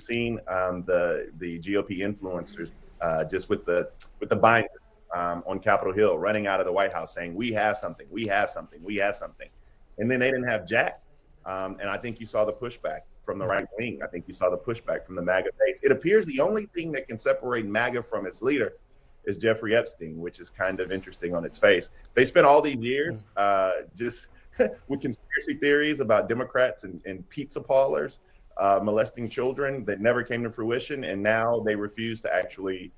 seen the GOP influencers just with the binder on Capitol Hill running out of the White House saying, "We have something, we have something, we have something," and then they didn't have jack. And I think you saw the pushback from the right wing. I think you saw the pushback from the MAGA base. It appears the only thing that can separate MAGA from its leader is Jeffrey Epstein, which is kind of interesting on its face. They spent all these years just with conspiracy theories about Democrats and pizza parlors molesting children that never came to fruition, and now they refuse to actually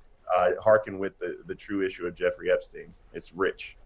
hearken with the true issue of Jeffrey Epstein. It's rich.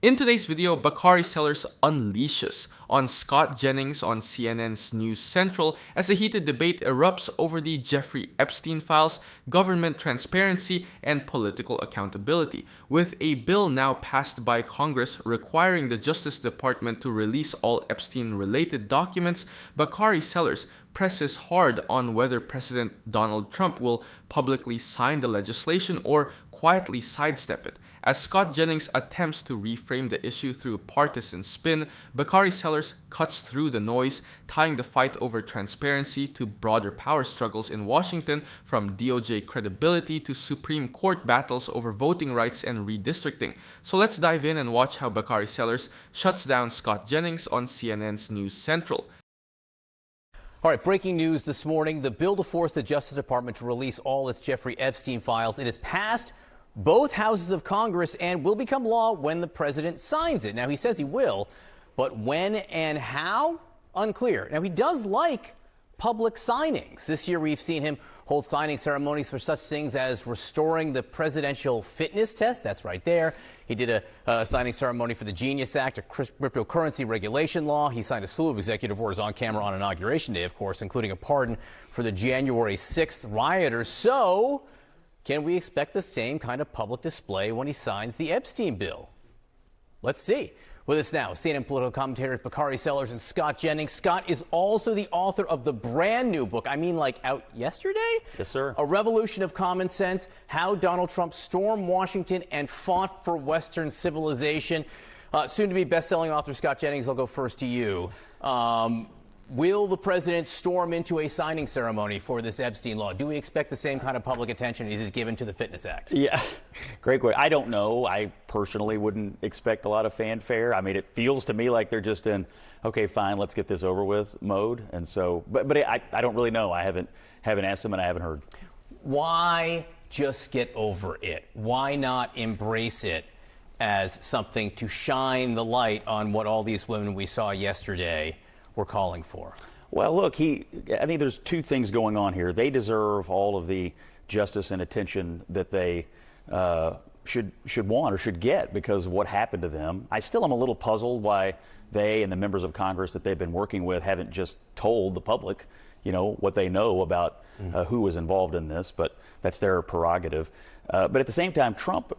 In today's video, Bakari Sellers unleashes on Scott Jennings on CNN's News Central as a heated debate erupts over the Jeffrey Epstein files, government transparency, and political accountability. With a bill now passed by Congress requiring the Justice Department to release all Epstein-related documents, Bakari Sellers presses hard on whether President Donald Trump will publicly sign the legislation or quietly sidestep it. As Scott Jennings attempts to reframe the issue through partisan spin, Bakari Sellers cuts through the noise, tying the fight over transparency to broader power struggles in Washington, from DOJ credibility to Supreme Court battles over voting rights and redistricting. So let's dive in and watch how Bakari Sellers shuts down Scott Jennings on CNN's News Central. All right, breaking news this morning. The bill to force the Justice Department to release all its Jeffrey Epstein files, it has passed both houses of Congress and will become law when the president signs it. Now, he says he will, but when and how? Unclear. Now, he does like public signings. This year, we've seen him hold signing ceremonies for such things as restoring the presidential fitness test. That's right there. He did a signing ceremony for the Genius Act, a cryptocurrency regulation law. He signed a slew of executive orders on camera on Inauguration Day, of course, including a pardon for the January 6th rioters. So, can we expect the same kind of public display when he signs the Epstein bill? Let's see. With us now, CNN political commentators Bakari Sellers and Scott Jennings. Scott is also the author of the brand new book, like out yesterday? Yes, sir. A Revolution of Common Sense, How Donald Trump Stormed Washington and Fought for Western Civilization. Soon to be best-selling author Scott Jennings, I'll go first to you. Will the president storm into a signing ceremony for this Epstein law? Do we expect the same kind of public attention as is given to the Fitness Act? Yeah, great question. I don't know. I personally wouldn't expect a lot of fanfare. I mean, it feels to me like they're just in, okay, fine, let's get this over with mode. And so, but I don't really know. I haven't asked them and I haven't heard. Why just get over it? Why not embrace it as something to shine the light on what all these women we saw yesterday were calling for? Well, look, I think there's two things going on here. They deserve all of the justice and attention that they should want or should get because of what happened to them. I still am a little puzzled why they and the members of Congress that they've been working with haven't just told the public, what they know about who was involved in this, but that's their prerogative. But at the same time, Trump,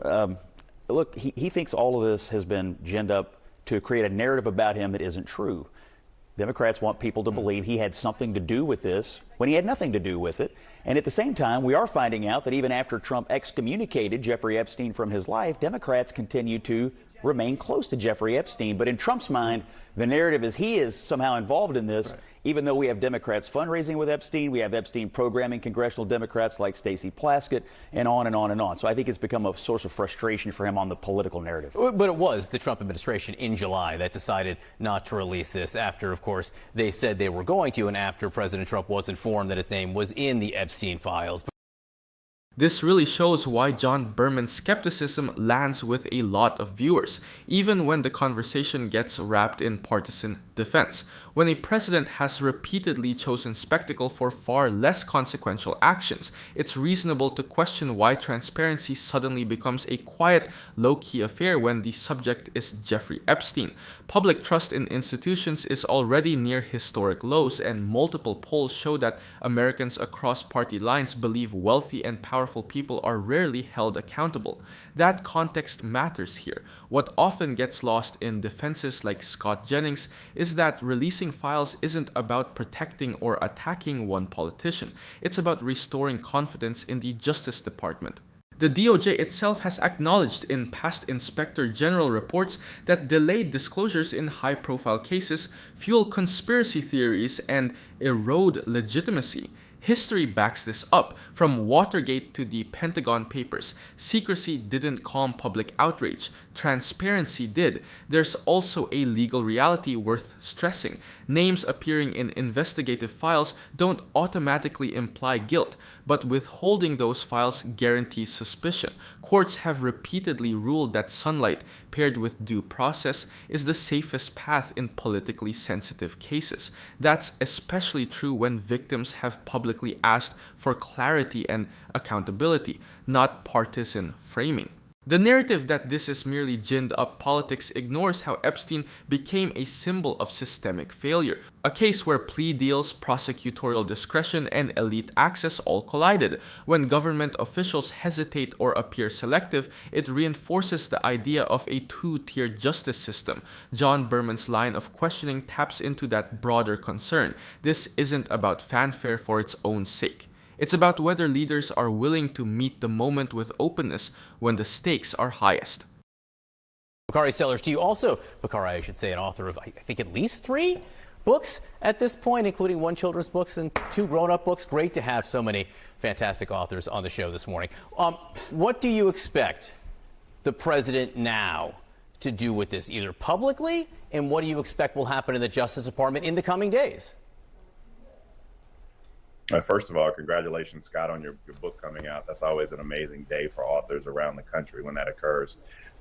look, he thinks all of this has been ginned up to create a narrative about him that isn't true. Democrats want people to believe he had something to do with this when he had nothing to do with it. And at the same time, we are finding out that even after Trump excommunicated Jeffrey Epstein from his life, Democrats continue to remain close to Jeffrey Epstein. But in Trump's mind, the narrative is he is somehow involved in this, right, even though we have Democrats fundraising with Epstein, we have Epstein programming congressional Democrats like Stacey Plaskett, and on and on and on. So I think it's become a source of frustration for him on the political narrative. But it was the Trump administration in July that decided not to release this after, of course, they said they were going to, and after President Trump was informed that his name was in the Epstein files. This really shows why John Berman's skepticism lands with a lot of viewers, even when the conversation gets wrapped in partisan defense. When a president has repeatedly chosen spectacle for far less consequential actions, it's reasonable to question why transparency suddenly becomes a quiet, low-key affair when the subject is Jeffrey Epstein. Public trust in institutions is already near historic lows, and multiple polls show that Americans across party lines believe wealthy and powerful people are rarely held accountable. That context matters here. What often gets lost in defenses like Scott Jennings is that releasing files isn't about protecting or attacking one politician. It's about restoring confidence in the Justice Department. The DOJ itself has acknowledged in past Inspector General reports that delayed disclosures in high-profile cases fuel conspiracy theories and erode legitimacy. History backs this up. From Watergate to the Pentagon Papers, secrecy didn't calm public outrage. Transparency did. There's also a legal reality worth stressing. Names appearing in investigative files don't automatically imply guilt, but withholding those files guarantees suspicion. Courts have repeatedly ruled that sunlight, paired with due process, is the safest path in politically sensitive cases. That's especially true when victims have publicly asked for clarity and accountability, not partisan framing. The narrative that this is merely ginned up politics ignores how Epstein became a symbol of systemic failure, a case where plea deals, prosecutorial discretion, and elite access all collided. When government officials hesitate or appear selective, it reinforces the idea of a two-tiered justice system. John Berman's line of questioning taps into that broader concern. This isn't about fanfare for its own sake. It's about whether leaders are willing to meet the moment with openness when the stakes are highest. Bakari Sellers, to you also, Bakari, I should say, an author of, I think, at least 3 books at this point, including 1 children's book and 2 grown-up books. Great to have so many fantastic authors on the show this morning. What do you expect the president now to do with this, either publicly, and what do you expect will happen in the Justice Department in the coming days? First of all, congratulations, Scott, on your book coming out. That's always an amazing day for authors around the country when that occurs.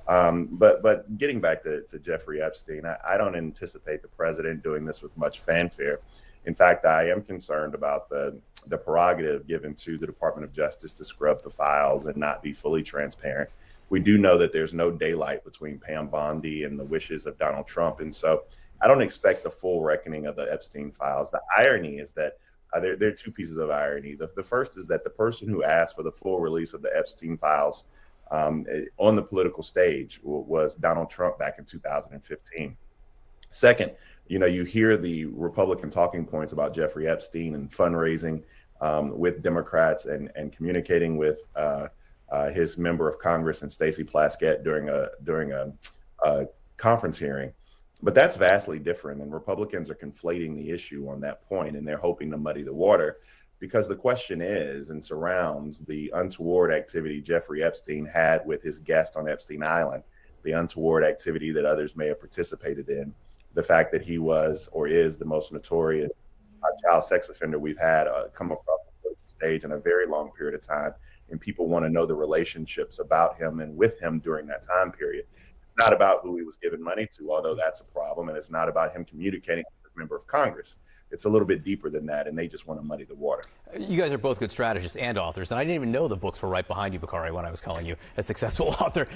But getting back to Jeffrey Epstein, I don't anticipate the president doing this with much fanfare. In fact, I am concerned about the prerogative given to the Department of Justice to scrub the files and not be fully transparent. We do know that there's no daylight between Pam Bondi and the wishes of Donald Trump. And so I don't expect the full reckoning of the Epstein files. The irony is that there are 2 pieces of irony. The first is that the person who asked for the full release of the Epstein files on the political stage was Donald Trump back in 2015. Second, you hear the Republican talking points about Jeffrey Epstein and fundraising with Democrats and communicating with his member of Congress and Stacey Plaskett during a conference hearing. But that's vastly different, and Republicans are conflating the issue on that point, and they're hoping to muddy the water, because the question is and surrounds the untoward activity Jeffrey Epstein had with his guest on Epstein Island, the untoward activity that others may have participated in, the fact that he was or is the most notorious child sex offender we've had come across the political stage in a very long period of time, and people want to know the relationships about him and with him during that time period. It's not about who he was giving money to, although that's a problem, and it's not about him communicating with a member of Congress. It's a little bit deeper than that, and they just want to muddy the water. You guys are both good strategists and authors, and I didn't even know the books were right behind you, Bakari, when I was calling you a successful author.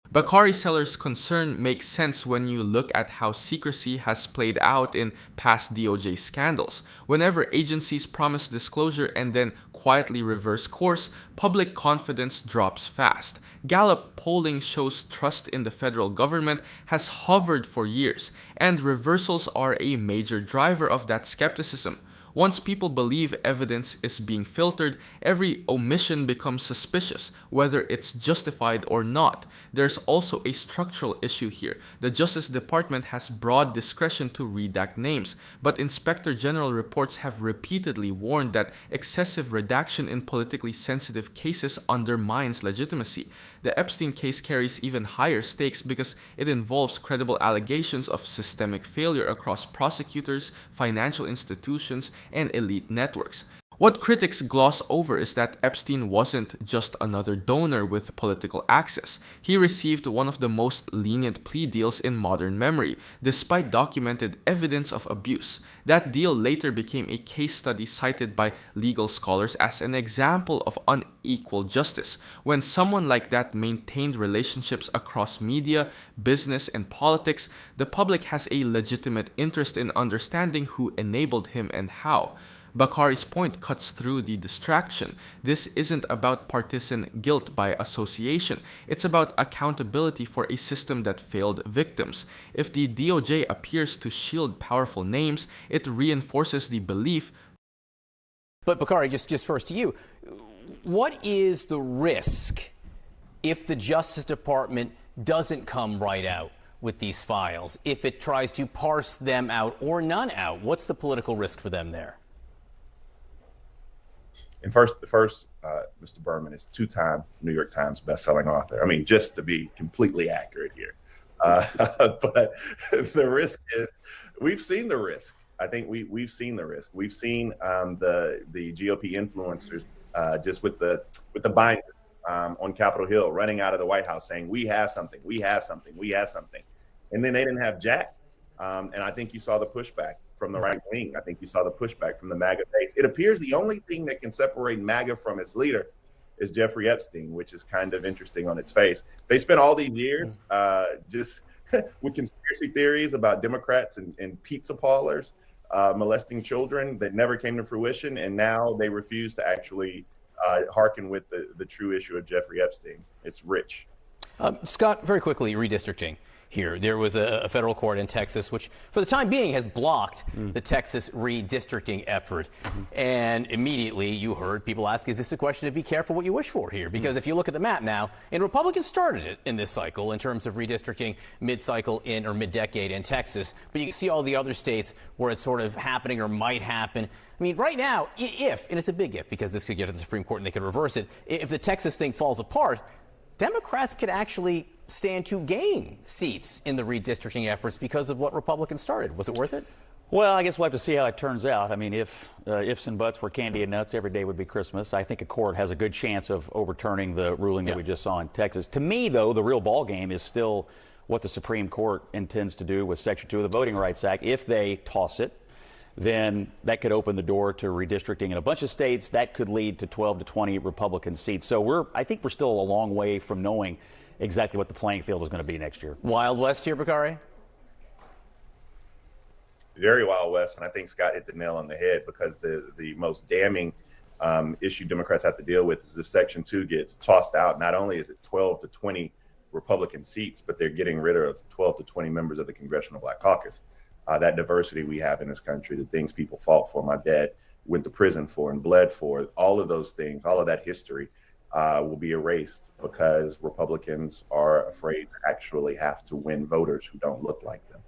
Bakari Sellers' concern makes sense when you look at how secrecy has played out in past DOJ scandals. Whenever agencies promise disclosure and then quietly reverse course, public confidence drops fast. Gallup polling shows trust in the federal government has hovered for years, and reversals are a major driver of that skepticism. Once people believe evidence is being filtered, every omission becomes suspicious, whether it's justified or not. There's also a structural issue here. The Justice Department has broad discretion to redact names, but Inspector General reports have repeatedly warned that excessive redaction in politically sensitive cases undermines legitimacy. The Epstein case carries even higher stakes because it involves credible allegations of systemic failure across prosecutors, financial institutions, and elite networks. What critics gloss over is that Epstein wasn't just another donor with political access. He received one of the most lenient plea deals in modern memory, despite documented evidence of abuse. That deal later became a case study cited by legal scholars as an example of unequal justice. When someone like that maintained relationships across media, business, and politics, the public has a legitimate interest in understanding who enabled him and how. Bakari's point cuts through the distraction. This isn't about partisan guilt by association. It's about accountability for a system that failed victims. If the DOJ appears to shield powerful names, it reinforces the belief. But Bakari, just first to you, what is the risk if the Justice Department doesn't come right out with these files, if it tries to parse them out or none out? What's the political risk for them there? And first, Mr. Berman is two-time New York Times bestselling author. I mean, just to be completely accurate here. But the risk is, we've seen the risk. I think we've seen the risk. We've seen the GOP influencers just with the binder on Capitol Hill running out of the White House saying, we have something, we have something, we have something. And then they didn't have jack. And I think you saw the pushback from the right wing. I think you saw the pushback from the MAGA base. It appears the only thing that can separate MAGA from its leader is Jeffrey Epstein, which is kind of interesting on its face. They spent all these years just with conspiracy theories about Democrats and pizza parlors molesting children that never came to fruition. And now they refuse to actually hearken with the true issue of Jeffrey Epstein. It's rich. Scott, very quickly, redistricting here. There was a federal court in Texas, which for the time being has blocked the Texas redistricting effort. And immediately you heard people ask, is this a question to be careful what you wish for here? Because if you look at the map now, and Republicans started it in this cycle in terms of redistricting mid-cycle or mid-decade in Texas, but you can see all the other states where it's sort of happening or might happen. I mean, right now, if, and it's a big if because this could get to the Supreme Court and they could reverse it, if the Texas thing falls apart, Democrats could actually stand to gain seats in the redistricting efforts because of what Republicans started. Was it worth it? Well, I guess we'll have to see how it turns out. I mean, if ifs and buts were candy and nuts, every day would be Christmas. I think a court has a good chance of overturning the ruling that we just saw in Texas. To me, though, the real ball game is still what the Supreme Court intends to do with Section 2 of the Voting Rights Act. If they toss it, then that could open the door to redistricting in a bunch of states. That could lead to 12 to 20 Republican seats. So I think we're still a long way from knowing exactly what the playing field is going to be next year. Wild West here, Bakari? Very Wild West, and I think Scott hit the nail on the head because the most damning issue Democrats have to deal with is if Section 2 gets tossed out, not only is it 12 to 20 Republican seats, but they're getting rid of 12 to 20 members of the Congressional Black Caucus. That diversity we have in this country, the things people fought for, my dad went to prison for and bled for, all of those things, all of that history will be erased because Republicans are afraid to actually have to win voters who don't look like them.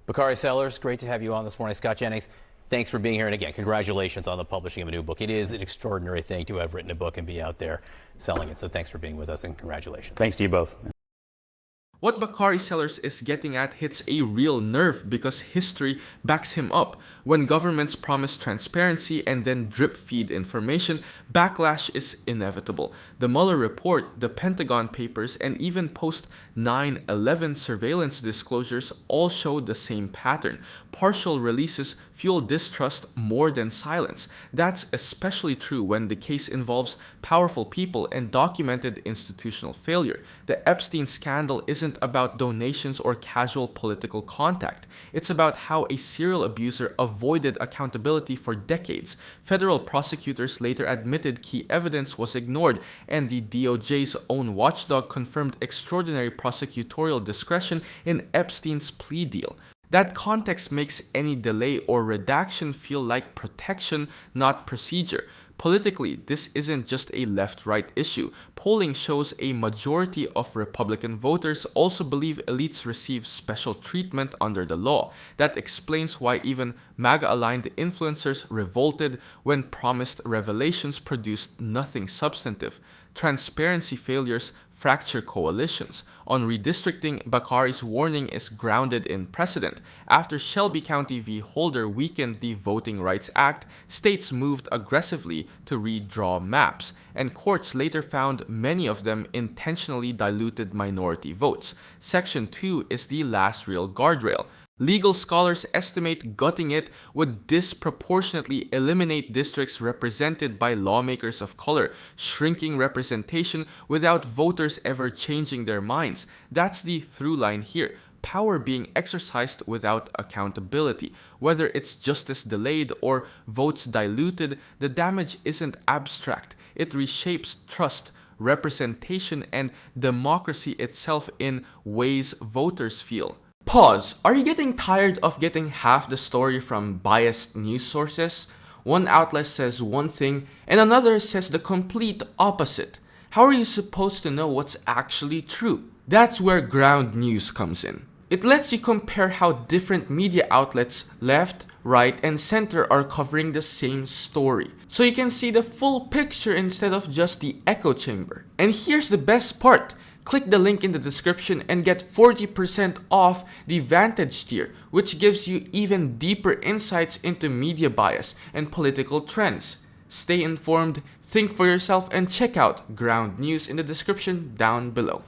Bakari Sellers, great to have you on this morning. Scott Jennings, thanks for being here. And again, congratulations on the publishing of a new book. It is an extraordinary thing to have written a book and be out there selling it. So thanks for being with us and congratulations. Thanks to you both. What Bakari Sellers is getting at hits a real nerve because history backs him up. When governments promise transparency and then drip feed information, backlash is inevitable. The Mueller report, the Pentagon Papers, and even post 9/11 surveillance disclosures all show the same pattern. Partial releases fuel distrust more than silence. That's especially true when the case involves powerful people and documented institutional failure. The Epstein scandal isn't about donations or casual political contact. It's about how a serial abuser avoided accountability for decades. Federal prosecutors later admitted key evidence was ignored, and the DOJ's own watchdog confirmed extraordinary prosecutorial discretion in Epstein's plea deal. That context makes any delay or redaction feel like protection, not procedure. Politically, this isn't just a left-right issue. Polling shows a majority of Republican voters also believe elites receive special treatment under the law. That explains why even MAGA-aligned influencers revolted when promised revelations produced nothing substantive. Transparency failures fracture coalitions. On redistricting, Bakari's warning is grounded in precedent. After Shelby County v. Holder weakened the Voting Rights Act, states moved aggressively to redraw maps, and courts later found many of them intentionally diluted minority votes. Section 2 is the last real guardrail. Legal scholars estimate gutting it would disproportionately eliminate districts represented by lawmakers of color, shrinking representation without voters ever changing their minds. That's the through line here. Power being exercised without accountability. Whether it's justice delayed or votes diluted, the damage isn't abstract. It reshapes trust, representation, and democracy itself in ways voters feel. Pause. Are you getting tired of getting half the story from biased news sources? One outlet says one thing and another says the complete opposite. How are you supposed to know what's actually true? That's where ground news comes in. It lets you compare how different media outlets, left, right, and center are covering the same story. So you can see the full picture instead of just the echo chamber. And here's the best part. Click the link in the description and get 40% off the Vantage tier, which gives you even deeper insights into media bias and political trends. Stay informed, think for yourself, and check out Ground News in the description down below.